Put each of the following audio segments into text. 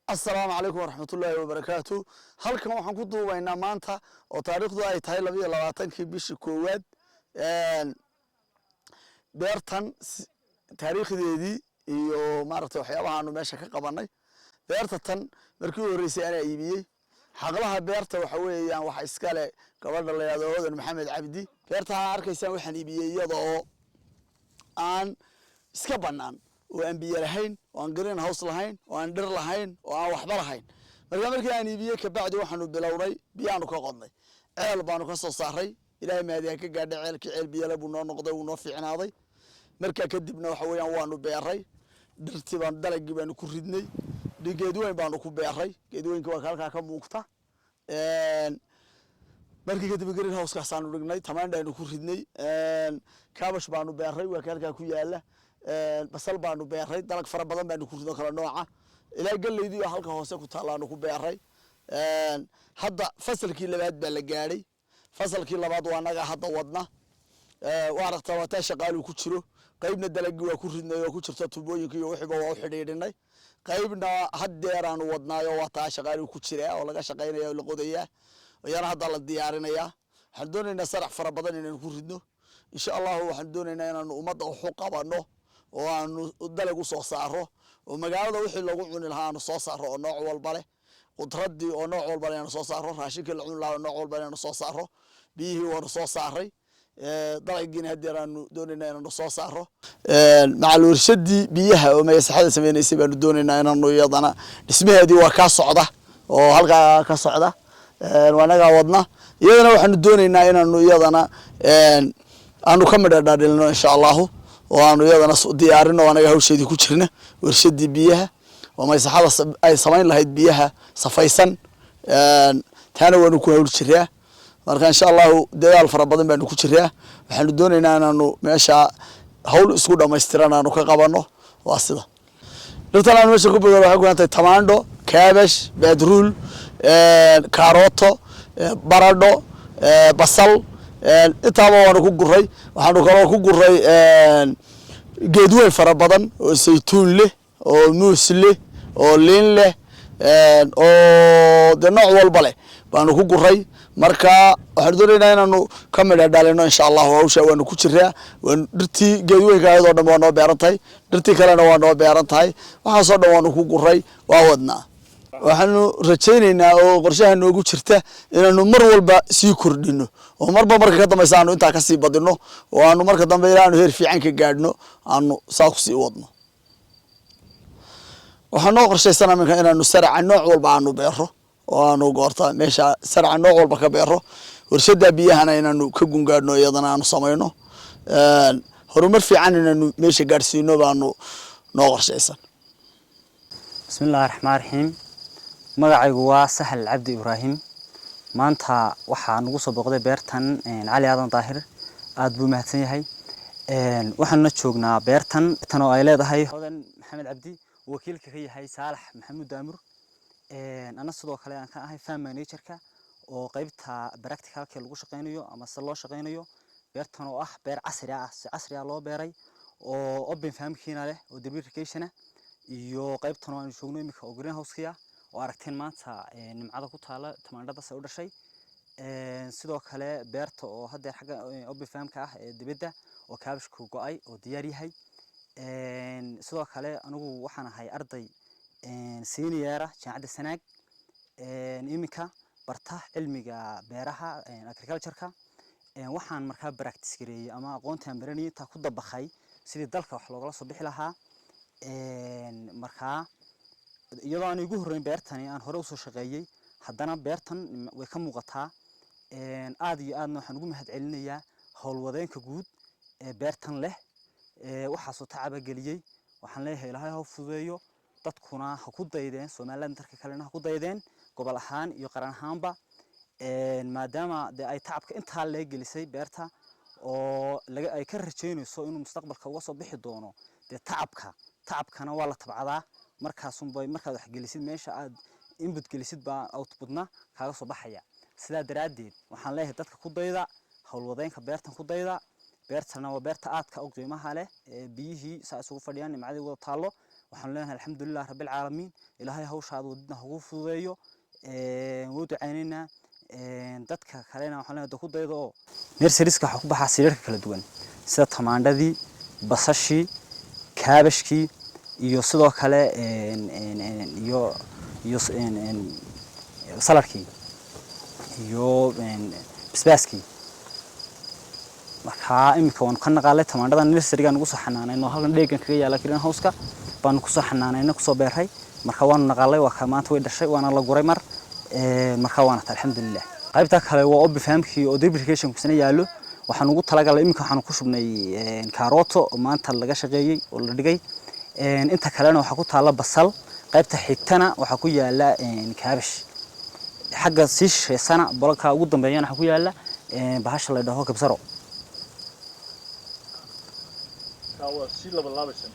السلام عليكم ورحمة الله وبركاته. halkan waxaan ku duubaynaa maanta oo taariikhdu ay tahay 22 bishii koowaad beertan taariikhdeedii iyo maaragtay waxyaabaha aanu meesha ka qabanay. beerta tan markii horeysay ana iibiyay xaqlaha beerta waxa weeyaan waxa iska leh gabadha la yiraahdo Odan Maxamed Cabdi. beerta arkaysan waxaan iibiyay iyadoo aan iska banaan oo aan biyo lahayn oo aan green house lahayn oo aan dhir lahayn oo aan waxba lahayn. markii aan iibiyay ka bacdi waxaanu bilownay biyaanu ka qodnay ceel baanu ka soo saaray ilaahay maadiya ka gaadhay ceelkii ceel biyo leh buu noo noqday uu noo fiicnaaday. markaa kadibna waxa weeyaan waanu beeray dhirtii baan dalagii baanu ku ridnay geed weyn baanu ku beeray geed weynka waa halka ka muuqta markii kadib green house ka saanu dhignay tamaandaynu ku ridnay kaabash baanu beeray waa halka ku yaala basal baanu beeray dalag fara badan baanu ku rido kala nooca ilaa galeydii halka hoose ku taalaanu ku beeray hadda fasalkii labaad baa la gaaray fasalkii labaad waa naga hadda wadna waaragta waa taa shaqaalu ku jiro qaybna dalagii waa ku ridnay oo ku jirta tubooyinka iyo wixii waa u xidhiidhinay qaybna haddeeraanu wadnaayo waa taa shaqaalu ku jira oo laga shaqeynayo oo la qodayaa oo hadda la diyaarinaya waxaan doonaynaa sarax fara badan inaan ku ridno insha Allah waxaan doonaynaa inaan ummadda u qabano oo aanu dalag u soo saaro oo magaalada wixii lagu cuni lahaa aanu soo saaro oo nooc walba leh qudradii oo nooc walba leh aanu soo saaro raashinka la cuni lahaa oo nooc walba leh aanu soo saaro biyihii waanu soo saaray dalagina haddeeraanu doonaynaa inaanu soo saaro macal warshadii biyaha oo meesaxada sameeynaysa baanu doonaynaa inaanu iyadana dhismaheedii waa ka socda oo halka ka socda wanaga wadna iyadana waxaanu doonaynaa inaanu iyadana aanu ka midhadhadhilno insha Allah oo aanu iyadana diyaarino anaga hawsheedii ku jirna warshadii biyaha oo meesaxada ay sameyn lahayd biyaha safaysan taana waanu ku hawl jiraa marka insha Allah dadaal fara badan baanu ku jiraa waxaanu doonaynaa inaanu meesha hawl isku dhameystiran aanu ka qabano waa sida dhirtan aanu meesha ku beero waxa ku hantay tamaandho kaabash badruul kaaroto baradho basal intaaba waanu ku guray waxaanu kala ku guray geed weyn fara badan oo saytuun leh oo muus leh oo liin leh oo de nooc walba leh baanu ku guray marka waxaan doonaynaa inaanu ka midhadhalino insha Allah hawsha waanu ku jiraa waan dhirtii geed weynka ayadoo dhan waa noo beerantahay dhirtii kalena waa noo beerantahay waxa soo dhan waanu ku guray waa wadnaa waxaanu rajaynaynaa oo qorshaha noogu jirta inaanu mar walba sii kordhino oo marba marka ka dambaysa aanu inta ka sii badino oo aanu marka dambe ilaanu heer fiican ka gaadhno aanu saa ku sii wadno waxaanu qorshaysanaa minka inaanu sarca nooc walba aanu beero oo aanu goorta meesha sarca nooc walba ka beero warshada biyahana inaanu ka gungaadhno iyadana aanu sameeyno horumar fiican inaanu meesha gaarsiino baanu noo qorshaysan bismillaahir rahmaanir rahiim magacaygu waa Sahal Cabdi Ibrahim maanta waxaan ugu soo booqday beertan Cali Aadan Daahir aad buu mahadsan yahay waxaan joognaa beertan tan oo ay leedahay Odan Maxamed Cabdi wakiilka ka yahay Saalax Maxamuud Daamur ana sidoo kale aan ka ahay farm manager-ka oo qaybta practical-ka lagu shaqeynayo ama si loo shaqeynayo beertan oo ah beer casri ah si casri ah loo beeray oo open farm-kiina leh oo drip irrigation iyo qaybtan oo aan joogno imika oo green house-kiya oo aragteen maanta nimcada ku taala tamaandhada soo dhashay sidoo kale beerta oo hadda xagga open farm-ka ah ee dibadda oo kaabashku go'ay oo diyaar yahay sidoo kale anigu waxaan ahay arday senior jaamacadda Sanaag imika barta cilmiga beeraha agriculture-ka waxaan markaa practice gareeyay ama aqoontaan baranayay ta ku dabaqay sidii dalka wax looga soo bixi lahaa markaa iyadoo aan ugu horeyn beertani aan hore u soo shaqeeyay haddana beertan way ka muuqataa aad iyo aadna waxaan ugu mahadcelinayaa howlwadeenka guud ee beertan leh waxa soo tacaba galiyay waxaan leeyahay Ilaahay ha fududeeyo dadkuna ha ku daydeen Soomaaliland darka kalena ha ku daydeen gobol ahaan iyo qaran ahaanba maadaama ay tacabka inta la gelisay beerta oo ay ka rajeynayso inuu mustaqbalka uga soo bixi doono tacabkana waa la tabcadaa markaas markaad wax gelisid meesha aad input gelisid baa outputna kaaga soo baxaya sidaa daraadeed waxaan leeyahay dadka ku dayda howlwadeenka beertan ku dayda beertana waa beerta aadka u qiimaha leh biyihii saa isugu fadhiyaan nimcadii wada taalo waxaan leenahay alxamdulilah rabbil caalamiin ilaahay hawshaada wadina ugu fududeeyo wuu ducaynaynaa dadka kalena waxaan leenahay ku daydo oo nurseries-ka waxa ku baxaa siirarka kala duwan sida tamaandhadii basashii kaabashkii iyo sidoo kale iyo saladkii iyo basbaaskii marka imika waan ka naqaalay tamaandhada nursery-ga nagu soo xanaanayno halkan dheegan kaga yaala green house-ka baan ku soo xanaanayno ku soo beeray marka waan naqaalay waa ka maanta way dhashay waana la guray mar marka waana alxamdulilah qaybta kale waa obi fahamkii oo drip irrigation ku sina yaalo waxaan ugu talagalay imika waxaan ku shubnay karooto oo maanta laga shaqeeyay oo la dhigay inta kalena waxa ku taala basal qaybta xigtana waxa ku yaala kaabash xagga sii sheesana bolka ugu dambeeyana waxa ku yaala bahasha la dhaho kabsaro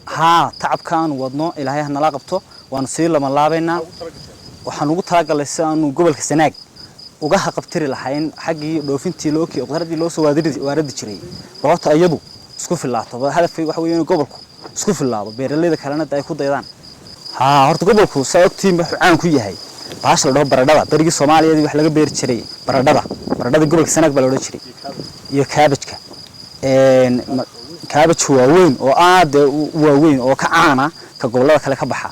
ها تعب كان وضنا إلى هاي هنلاقبته ونصير لما لابينا وحنوجو تلاقى لسانو قبل كسناج وجاها قبتري لحين حقي لو فين تلوكي وغردي لو سو وارد شري بقطع أيضو سكوف الله طب هذا في وحويين قبلكم سكوف الله بيرلي ذا كلامنا ده يكون ضيدان ها هرت قبلكم سايقتي عن كويه هاي باش لو بردبا بريق الصومالي دي وحلاقي بير شري بردبا قبل كسناج بلوري شري يكابتك كابتش واوين oo aad waaweyn oo ka caana ka gobolada kale ka baxa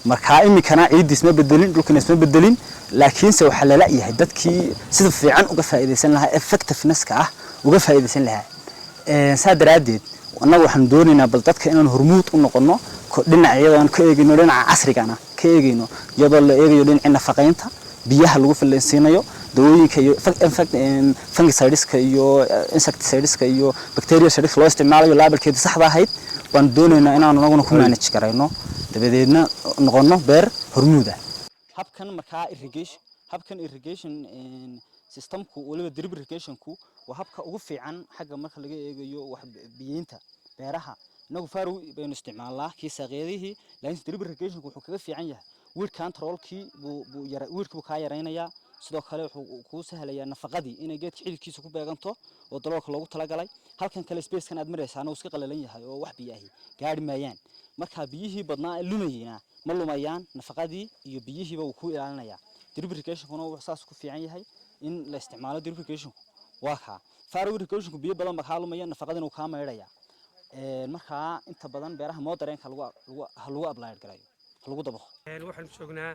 marka imikana ciid isma bedelin dhulkana isma bedelin laakiin se waxa la leeyahay dadkii sida fiican uga faa'iideysan lahaa effectiveness-ka ah uga faa'iideysan lahaa saadaradeed annagu waxaan doonaynaa bal dadka inaan hormuud u noqono dhinacyada ka eegino dhinaca casriga ka eegino iyadoo la eegayo dhinaca nafaqeynta biyaha lagu filaysiinayo dawooyinka iyo fungicideska iyo insecticideska iyo bactericidska loo isticmaalayo labelkeeda saxda ahayd baan doonaynaa inaan anaguna ku manage garayno dabadeedna noqono beer hormuuda habkan markaa irrigation systemku waliba drip irrigationku waa habka ugu fiican xagga marka laga eegayo wax biyeynta beeraha inagu faaru baynu isticmaalnaa kii saaqeedihii laakiin drip irrigationku wuxuu kaga fiican yahay weed controlkii weedku ka yareynayaa sidoo kale wuxuu ku sahlayaa nafaqadii inay geedka xididkiisa ku beeganto oo daloolka loogu talagalay halkan kale space-kan aad maraysaa oo iska qalalan yahay oo wax biyahi gaari maayaan marka biyihii badnaa lumayna ma lumayaan nafaqadii iyo biyihiiba uu ku ilaalinayaa drip irrigation-kuna wuxuu saas ku fiican yahay in la isticmaalo drip irrigation waa ka faro irrigation biyo badan ba ka lumaya nafaqadina uu ka meedhaya marka inta badan beeraha moodareenka lagu apply garayo lagu dabo waxaan joognaa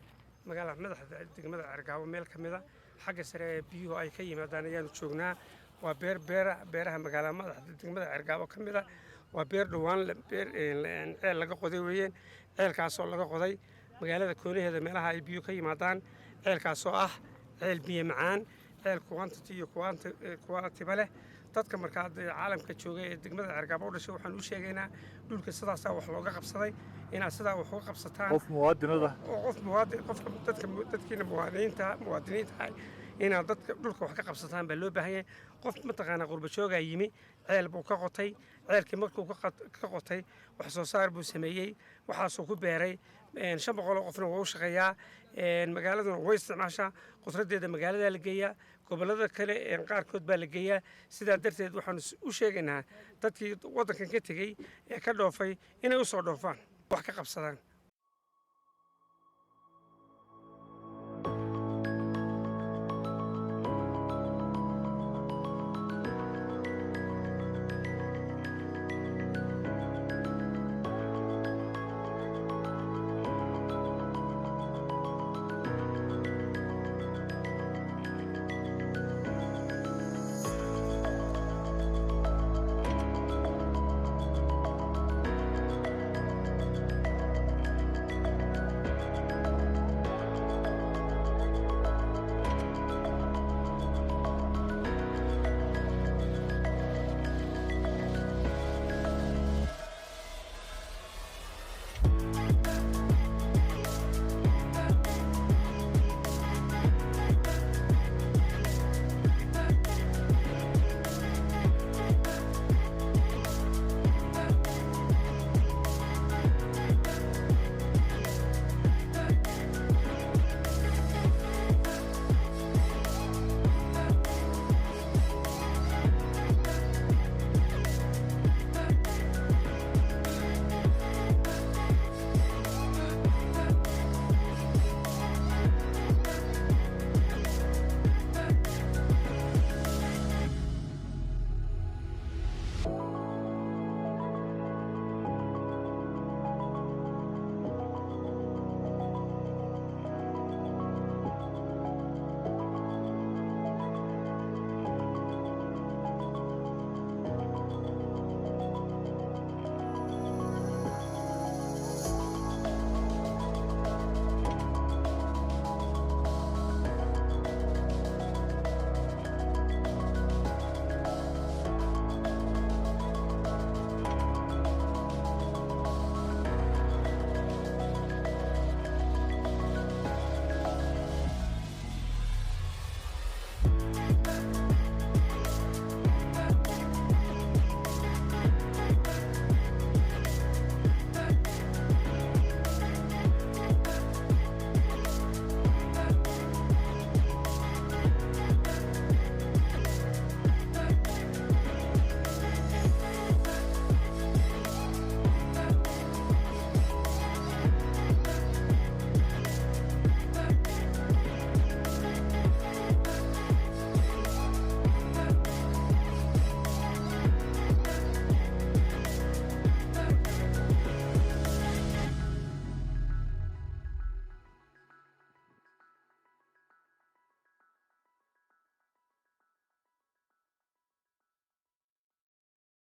magaalada madaxda degmada Cergaabo meel kamida xagga sare biyuhu ay ka yimaadaan ayaan joognaa waa beeraha magaalada madaxda degmada Cergaabo kamida waa beer dhawaan ceel laga qoday weeyeen ceelkaas oo laga qoday magaalada koonaheeda meelaha ay biyo ka yimaadaan ceelkaas oo ah ceel biyo macaan ceel quantity iyo quality leh dadka markaa caalamka joogay ee degmada Cergaabo dhashay waxaan u sheegaynaa dhulka sidaas wax looga qabsaday inaad sidaa wax uga qabsataan qof muwaadin dadkiina muwaadiniinta inaad dadka dhulka wax ka qabsataan baa loo baahan yahay qof mataqaana qurba jooga yimi ceel buu ka qotay ceelkii markuu ka qotay wax soo saar buu sameeyay waxaasoo ku beeray 500 qofna waa u shaqeeyaa magaaladuna way isticmaashaa qudradeeda magaalada la geeyaa gobolada kale qaarkood baa la geeyaa sidaa darteed waxaan u sheegaynaa dadkii wadankan ka tagay ee ka dhoofay inay u soo dhoofaan wax ka qabsadaan